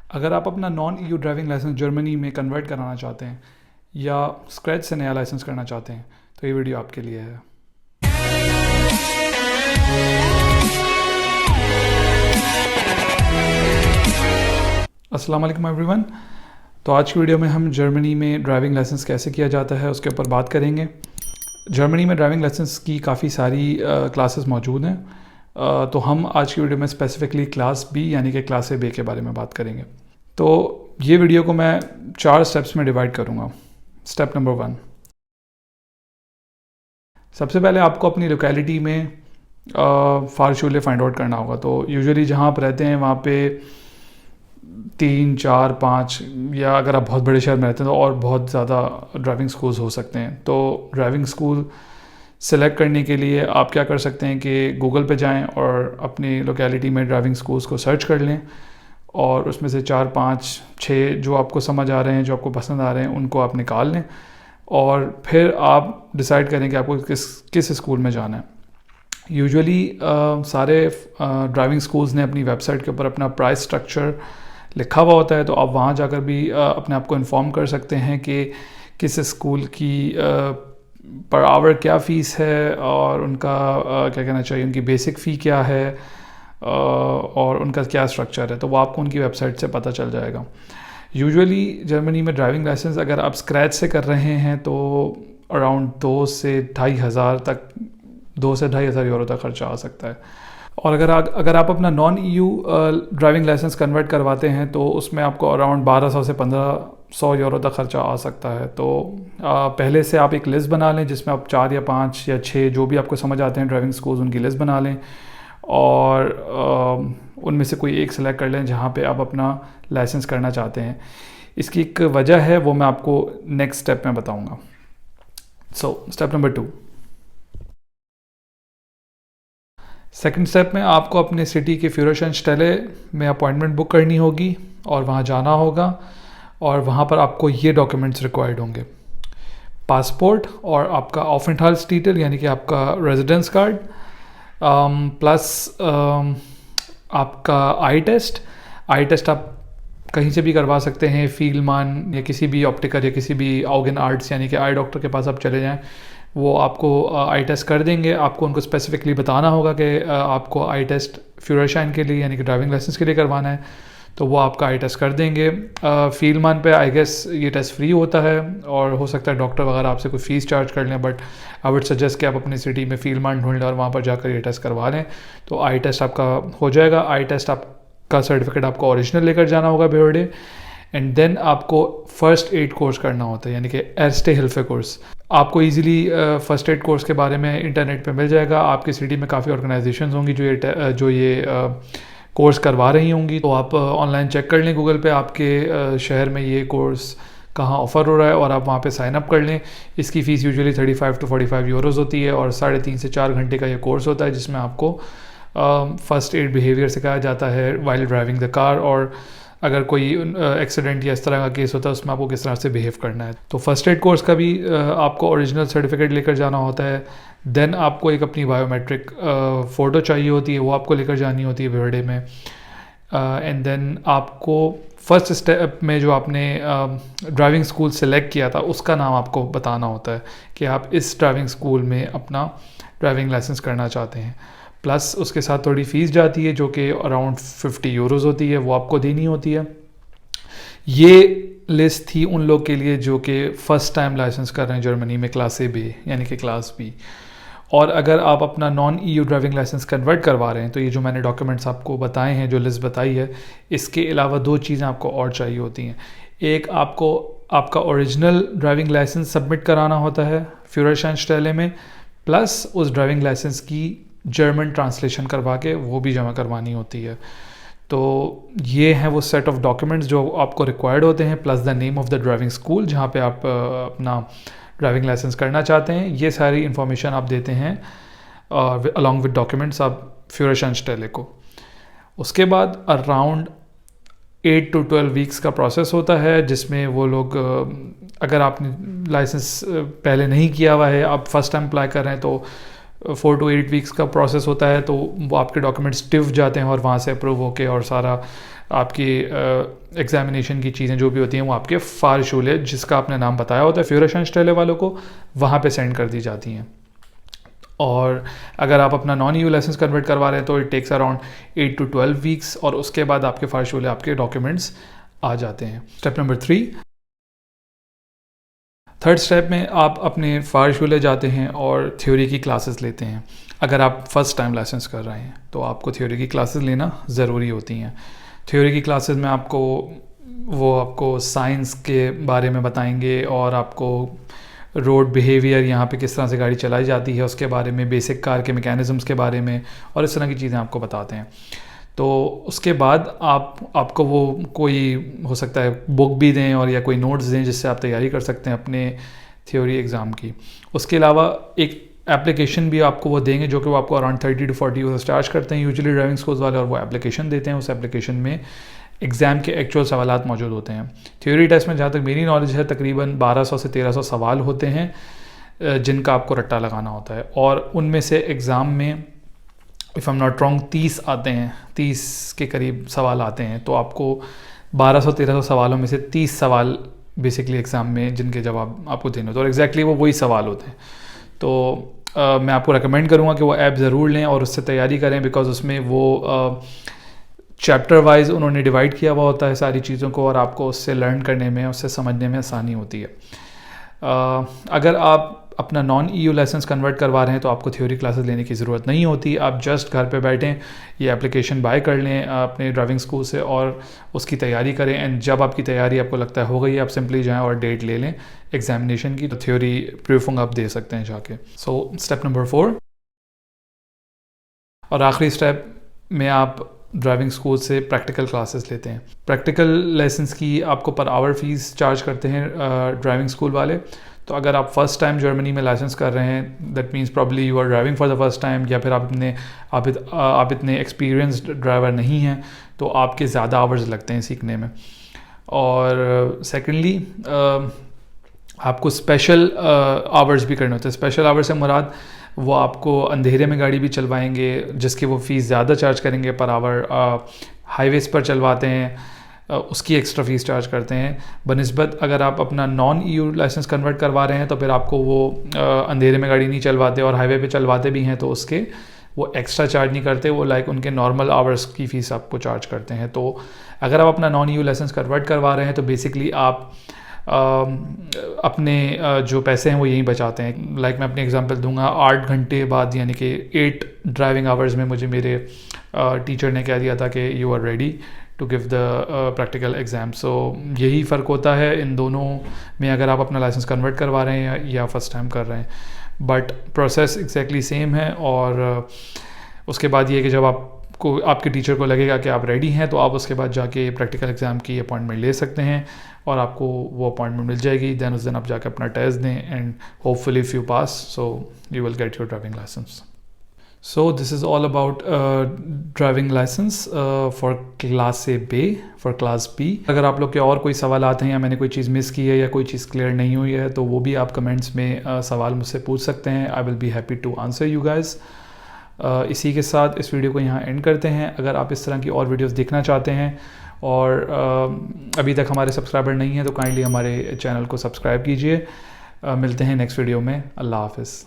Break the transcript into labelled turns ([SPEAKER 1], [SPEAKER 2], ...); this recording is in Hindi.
[SPEAKER 1] अगर आप अपना non EU driving licence Germany में कन्वर्ट कराना चाहते हैं या स्क्रैच से नया लाइसेंस करना चाहते हैं तो ये वीडियो आपके लिए है। अस्सलाम वालेकुम एवरीवन। तो आज की वीडियो में हम जर्मनी में ड्राइविंग लाइसेंस कैसे किया जाता है उसके ऊपर बात करेंगे। जर्मनी में ड्राइविंग लाइसेंस की काफ़ी सारी क्लासेस मौजूद हैं, तो हम आज की वीडियो में स्पेसिफिकली क्लास बी यानी कि क्लास ए बे के बारे में बात करेंगे। तो ये वीडियो को मैं 4 स्टेप्स में डिवाइड करूँगा। स्टेप नंबर 1, सबसे पहले आपको अपनी लोकेलिटी में फारशूले फाइंड आउट करना होगा। तो यूजुअली जहाँ आप रहते हैं वहाँ पे 3, 4, 5 या अगर आप बहुत बड़े शहर में रहते हैं तो और बहुत ज़्यादा ड्राइविंग स्कूल्स हो सकते हैं। तो ड्राइविंग स्कूल सेलेक्ट करने के लिए आप क्या कर सकते हैं कि गूगल पे जाएं और अपनी लोकेलिटी में ड्राइविंग स्कूल्स को सर्च कर लें और उसमें से 4, 5, 6 जो आपको समझ आ रहे हैं, जो आपको पसंद आ रहे हैं, उनको आप निकाल लें और फिर आप डिसाइड करें कि आपको किस स्कूल में जाना है। यूजुअली सारे ड्राइविंग स्कूल्स ने अपनी वेबसाइट के ऊपर अपना प्राइस स्ट्रक्चर लिखा हुआ होता है, तो आप वहाँ जाकर भी अपने आप को इन्फॉर्म कर सकते हैं कि किस स्कूल की पर आवर क्या फ़ीस है और उनका क्या कहना चाहिए, उनकी बेसिक फ़ी क्या है और उनका क्या स्ट्रक्चर है। तो वो आपको उनकी वेबसाइट से पता चल जाएगा। यूजुअली जर्मनी में ड्राइविंग लाइसेंस अगर आप स्क्रैच से कर रहे हैं तो अराउंड 2 से 2,500 यूरो तक खर्चा आ सकता है। और अगर आप अपना non EU driving licence convert करवाते हैं तो उसमें आपको अराउंड 1200 से 1500 यूरो तक खर्चा आ सकता है। तो पहले से आप एक लिस्ट बना लें जिसमें आप 4 या 5 या 6 जो भी आपको समझ आते हैं ड्राइविंग स्कूल्स, उनकी लिस्ट बना लें और उनमें से कोई एक सिलेक्ट कर लें जहाँ पे आप अपना लाइसेंस करना चाहते हैं। इसकी एक वजह है, वो मैं आपको नेक्स्ट स्टेप में बताऊँगा। So step number 2, second step में आपको अपने सिटी के फ्यूररशेंस्टेले में अपॉइंटमेंट बुक करनी होगी और वहाँ जाना होगा और वहाँ पर आपको ये डॉक्यूमेंट्स रिक्वायर्ड होंगे: पासपोर्ट और आपका ऑफेंथाल्ट्stitel यानी कि आपका रेजिडेंस कार्ड, प्लस आपका आई टेस्ट आप कहीं से भी करवा सकते हैं, फील्डमान या किसी भी ऑप्टिकर या किसी भी ऑर्गन आर्ट्स यानी कि आई डॉक्टर के पास आप चले जाएं, वो आपको आई टेस्ट कर देंगे। आपको उनको स्पेसिफिकली बताना होगा कि आपको आई टेस्ट फ्यूररशाइन के लिए यानी कि ड्राइविंग लाइसेंस के लिए करवाना है, तो वो आपका आई टेस्ट कर देंगे। फील्डमान पे आई गेस ये टेस्ट फ्री होता है और हो सकता है डॉक्टर वगैरह आपसे कोई फ़ीस चार्ज कर लें, बट आई वुड सजेस्ट कि आप अपनी सिटी में फील्डमान ढूंढ लें और वहाँ पर जाकर ये टेस्ट करवा लें। तो आई टेस्ट आपका हो जाएगा। आई टेस्ट आपका सर्टिफिकेट आपको ओरिजिनल लेकर जाना होगा बेवरडे, एंड देन आपको फ़र्स्ट एड कोर्स करना होता है यानी कि एर्स्टे हिल्फे कोर्स। आपको इजीली फ़र्स्ट एड कोर्स के बारे में इंटरनेट पे मिल जाएगा। आपकी सिटी में काफ़ी ऑर्गेनाइजेशंस होंगी जो ये कोर्स करवा रही होंगी, तो आप ऑनलाइन चेक कर लें गूगल पे आपके शहर में ये कोर्स कहाँ ऑफ़र हो रहा है और आप वहाँ पे साइन अप कर लें। इसकी फ़ीस यूजुअली 35 to 45 यूरोज़ होती है और 3.5 से 4 घंटे का ये कोर्स होता है जिसमें आपको फ़र्स्ट एड बिहेवियर सिखाया जाता है वाइल ड्राइविंग द कार, और अगर कोई एक्सीडेंट या इस तरह का केस होता है उसमें आपको किस तरह से बिहेव करना है। तो फर्स्ट एड कोर्स का भी आपको ओरिजिनल सर्टिफिकेट लेकर जाना होता है। देन आपको एक अपनी बायोमेट्रिक फ़ोटो चाहिए होती है, वो आपको लेकर जानी होती है बेवरडे में। एंड देन आपको फर्स्ट स्टेप में जो आपने ड्राइविंग स्कूल सेलेक्ट किया था उसका नाम आपको बताना होता है कि आप इस ड्राइविंग स्कूल में अपना ड्राइविंग लाइसेंस करना चाहते हैं। प्लस उसके साथ थोड़ी फ़ीस जाती है जो कि अराउंड 50 यूरोज़ होती है, वो आपको देनी होती है। ये लिस्ट थी उन लोग के लिए जो कि फ़र्स्ट टाइम लाइसेंस कर रहे हैं जर्मनी में क्लास ए बे यानी कि क्लास बी। और अगर आप अपना non EU driving licence convert करवा रहे हैं तो ये जो मैंने डॉक्यूमेंट्स आपको बताए हैं, जो लिस्ट बताई है, इसके अलावा 2 चीज़ें आपको और चाहिए होती हैं। एक, आपको आपका ओरिजिनल ड्राइविंग लाइसेंस सबमिट कराना होता है फ्यूररशेंस्टेले में, प्लस उस ड्राइविंग लाइसेंस की जर्मन ट्रांसलेशन करवा के वो भी जमा करवानी होती है। तो ये हैं वो सेट ऑफ डॉक्यूमेंट्स जो आपको रिक्वायर्ड होते हैं, plus the name of the driving school जहाँ पे आप अपना ड्राइविंग लाइसेंस करना चाहते हैं। ये सारी इन्फॉर्मेशन आप देते हैं अलॉन्ग विद डॉक्यूमेंट्स आप फ्यूररशेंस्टेले को। उसके बाद अराउंड 8 to 12 वीक्स का प्रोसेस होता है जिसमें वो लोग, अगर आपने लाइसेंस पहले नहीं किया हुआ है, आप फर्स्ट टाइम अप्लाई कर रहे हैं, तो 4 to 8 वीक्स का प्रोसेस होता है, तो वो आपके डॉक्यूमेंट्स टिफ जाते हैं और वहाँ से अप्रूव होके और सारा आपकी एग्जामिनेशन की चीज़ें जो भी होती हैं वो आपके फारशूले, जिसका आपने नाम बताया होता है फ्यूरशनस्टेले वालों को, वहाँ पे सेंड कर दी जाती हैं। और अगर आप अपना नॉन EU लाइसेंस कन्वर्ट करवा रहे हैं तो it takes around 8 to 12 weeks, और उसके बाद आपके फारशूले, आपके डॉक्यूमेंट्स आ जाते हैं। स्टेप नंबर 3, थर्ड स्टेप में आप अपने फारशूले जाते हैं और थ्योरी की क्लासेस लेते हैं। अगर आप फर्स्ट टाइम लाइसेंस कर रहे हैं तो आपको थ्योरी की क्लासेस लेना ज़रूरी होती हैं। थ्योरी की क्लासेस में आपको साइंस के बारे में बताएंगे और आपको रोड बिहेवियर, यहाँ पे किस तरह से गाड़ी चलाई जाती है उसके बारे में, बेसिक कार के मैकेनिज़म्स के बारे में, और इस तरह की चीज़ें आपको बताते हैं। तो उसके बाद आपको वो कोई हो सकता है बुक भी दें और या कोई नोट्स दें जिससे आप तैयारी कर सकते हैं अपने थ्योरी एग्ज़ाम की। उसके अलावा एक एप्लीकेशन भी आपको वो देंगे जो कि वो आपको अराउंड 30 to 40 यूरो चार्ज करते हैं यूजुअली ड्राइविंग स्कूल्स वाले, और वो एप्लीकेशन देते हैं। उस एप्लीकेशन में एग्ज़ाम के एक्चुअल सवालात मौजूद होते हैं। थ्योरी टेस्ट में जहाँ तक मेरी नॉलेज है तकरीबन 1200 से 1300 सवाल होते हैं जिनका आपको रट्टा लगाना होता है, और उनमें से एग्ज़ाम में if I am not wrong 30 आते हैं, 30 के करीब सवाल आते हैं। तो आपको 1200-1300 सवालों में से 30 सवाल बेसिकली एग्ज़ाम में जिनके जवाब आपको देने होते हैं, और एग्जैक्टली वो वही सवाल होते हैं। तो मैं आपको रेकमेंड करूँगा कि वो ऐप ज़रूर लें और उससे तैयारी करें, बिकॉज उसमें वो चैप्टर वाइज उन्होंने डिवाइड किया हुआ होता है सारी चीज़ों को, और आपको उससे लर्न करने में, उससे समझने में आसानी होती है। अगर आप अपना नॉन EU लाइसेंस कन्वर्ट करवा रहे हैं तो आपको थ्योरी क्लासेस लेने की ज़रूरत नहीं होती। आप जस्ट घर पे बैठें, ये एप्लीकेशन बाय कर लें अपने ड्राइविंग स्कूल से और उसकी तैयारी करें, एंड जब आपकी तैयारी आपको लगता है हो गई, आप सिंपली जाएं और डेट ले लें एग्जामिनेशन की, तो थ्योरी प्रूफिंग आप दे सकते हैं जाके। सो स्टेप नंबर 4 और आखिरी स्टेप में आप ड्राइविंग स्कूल से प्रैक्टिकल क्लासेस लेते हैं। प्रैक्टिकल लेसन्स की आपको पर आवर फीस चार्ज करते हैं ड्राइविंग स्कूल वाले। तो अगर आप फ़र्स्ट टाइम जर्मनी में लाइसेंस कर रहे हैं, that means probably you are driving for the first time, या फिर आप इतने एक्सपीरियंस्ड ड्राइवर नहीं हैं, तो आपके ज़्यादा आवर्स लगते हैं सीखने में। और सेकेंडली आपको स्पेशल आवर्स भी करने होते हैं। स्पेशल आवर्स से मुराद वो आपको अंधेरे में गाड़ी भी चलवाएंगे, जिसकी वो फ़ीस ज़्यादा चार्ज करेंगे पर आवर। हाईवेज़ पर चलवाते हैं उसकी एक्स्ट्रा फ़ीस चार्ज करते हैं बनिस्बत अगर आप अपना नॉन EU लाइसेंस कन्वर्ट करवा रहे हैं तो फिर आपको वो अंधेरे में गाड़ी नहीं चलवाते, और हाईवे पे चलवाते भी हैं तो उसके वो एक्स्ट्रा चार्ज नहीं करते, वो लाइक उनके नॉर्मल आवर्स की फ़ीस आपको चार्ज करते हैं। तो अगर आप अपना नॉन EU लाइसेंस कन्वर्ट करवा रहे हैं तो बेसिकली आप अपने जो पैसे हैं वो यहीं बचाते हैं। लाइक मैं अपनी एग्जांपल दूंगा, 8 घंटे बाद यानी कि 8 ड्राइविंग आवर्स में मुझे मेरे टीचर ने कह दिया था कि you are ready to give the practical exam. So यही फ़र्क होता है इन दोनों में, अगर आप अपना लाइसेंस कन्वर्ट करवा रहे हैं या फर्स्ट टाइम कर रहे हैं, बट प्रोसेस एग्जैक्टली सेम है। और उसके बाद ये है कि जब आपके टीचर को लगेगा कि आप रेडी हैं तो आप उसके बाद जाके प्रैक्टिकल एग्ज़ाम की अपॉइंटमेंट ले सकते हैं और आपको वो अपॉइंटमेंट मिल जाएगी। दैन उस दिन आप जाके अपना टेस्ट दें and hopefully if you pass so you will get your driving licence. So this is all about driving license for class A B, for class B। अगर आप लोग के और कोई सवाल आते हैं या मैंने कोई चीज़ मिस की है या कोई चीज़ क्लियर नहीं हुई है तो वो भी आप कमेंट्स में सवाल मुझसे पूछ सकते हैं। I will be happy to answer you guys. इसी के साथ इस वीडियो को यहाँ एंड करते हैं। अगर आप इस तरह की और वीडियोस देखना चाहते हैं और अभी तक हमारे सब्सक्राइबर नहीं हैं तो काइंडली हमारे चैनल को सब्सक्राइब कीजिए। मिलते हैं नेक्स्ट वीडियो में। अल्लाह हाफिज़।